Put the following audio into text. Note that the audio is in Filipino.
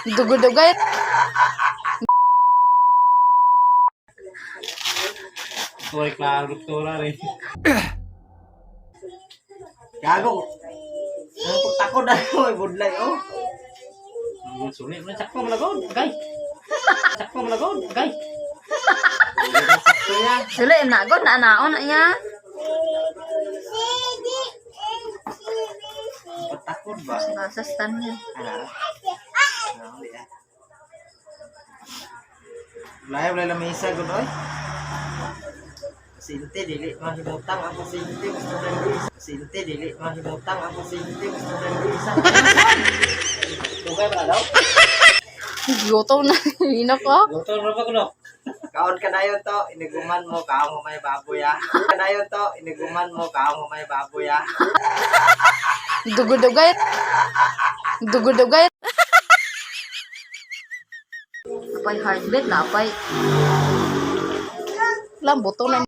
Dugay-dugay. Tuwag na doktora rin. Gago. Ang pagtakod na ko, budlay, oh. Sulit na sakto mo lagod, gay. Sakto mo lagod, gay. Sakto yan. Sila yung nagod na anaon na niya. Pagtakod ba? Nasa stand niya. Wala lamesa gud oy. Pasyente dili mahimutang ang pasyente gusto nang isa. Pasyente dili mahimutang ang pasyente gusto nang isa. Dugay ba daw? Gutom na. Hina ka. Doktor na ba kuno? Kaon ka dayon to, iniguman mo kaon mo may baboy ah. Kadayon to, iniguman mo kaon mo may baboy ah. Dugay-dugay. Dugay-dugay. Apay heartbeat na apay. Lambuto na.